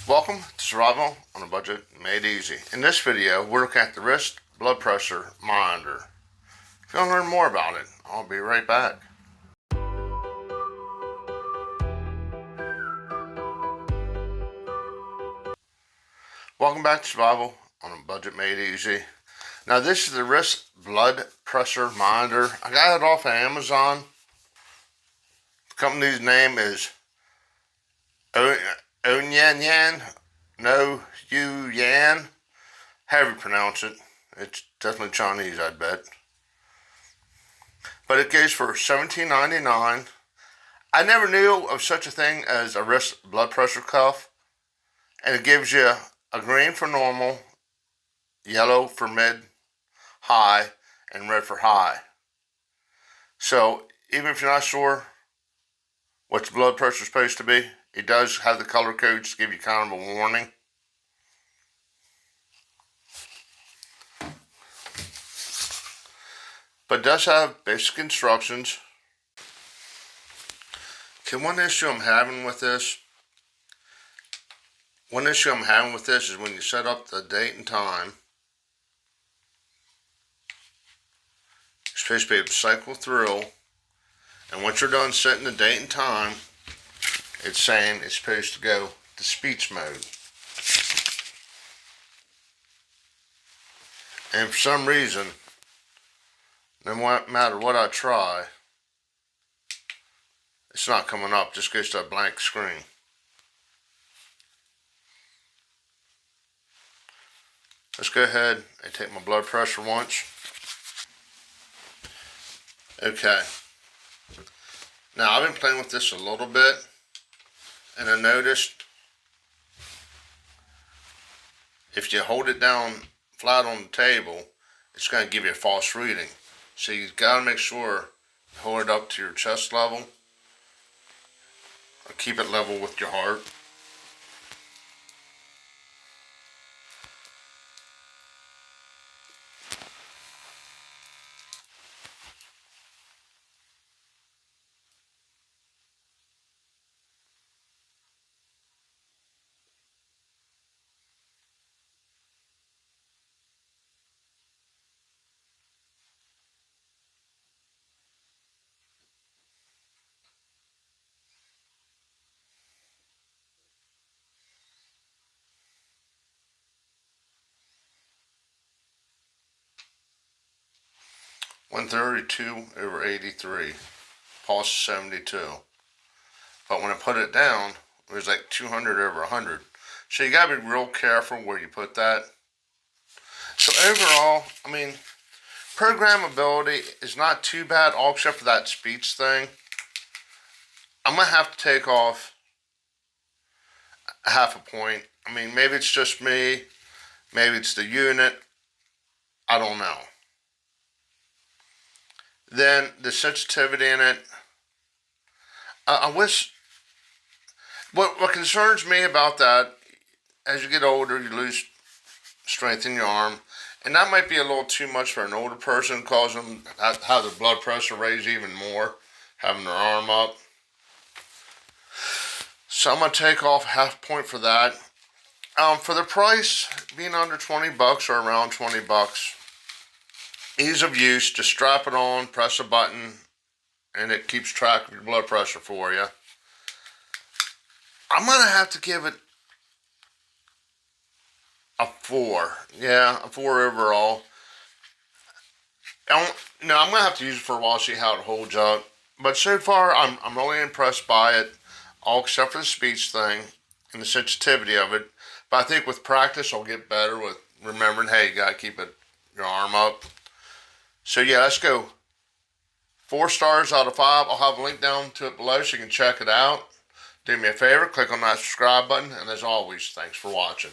Welcome to Survival on a Budget Made Easy. In this video, we're looking at the wrist blood pressure monitor. If you want to learn more about it, I'll be right back. Welcome back to Survival on a Budget Made Easy. Now this is the wrist blood pressure monitor. I got it off of Amazon. The company's name is Onyan, no Yu Yan, however you pronounce it. It's definitely Chinese, I bet. But it goes for $17.99. I never knew of such a thing as a wrist blood pressure cuff. And it gives you a green for normal, yellow for mid, high, and red for high. So even if you're not sure what your blood pressure is supposed to be, it does have the color codes to give you kind of a warning. But it does have basic instructions. Okay, one issue I'm having with this is when you set up the date and time, you're supposed to be able to cycle through, and once you're done setting the date and time, it's saying it's supposed to go to speech mode. And for some reason, no matter what I try, it's not coming up, it just goes to a blank screen. Let's go ahead and take my blood pressure once. Okay. Now I've been playing with this a little bit, and I noticed if you hold it down flat on the table, it's going to give you a false reading. So you've got to make sure you hold it up to your chest level, or keep it level with your heart. (132/83), pulse 72. But when I put it down, it was like 200/100. So you gotta be real careful where you put that. So overall, I mean, programmability is not too bad, all except for that speech thing. I'm gonna have to take off half a point. I mean, maybe it's just me, maybe it's the unit, I don't know. Then the sensitivity in it, I wish, what concerns me about that, as you get older, you lose strength in your arm, and that might be a little too much for an older person, cause them to have their blood pressure raise even more, having their arm up. So I'm going to take off half point for that. For the price, being under 20 bucks or around 20 bucks, ease of use, just strap it on, press a button, and it keeps track of your blood pressure for you. I'm going to have to give it a 4. Yeah, a 4 overall. I'm going to have to use it for a while, see how it holds up. But so far, I'm really impressed by it, all except for the speech thing and the sensitivity of it. But I think with practice, I'll get better with remembering, hey, you got to keep your arm up. So yeah, let's go 4 stars out of 5. I'll have a link down to it below so you can check it out. Do me a favor, click on that subscribe button, and as always, thanks for watching.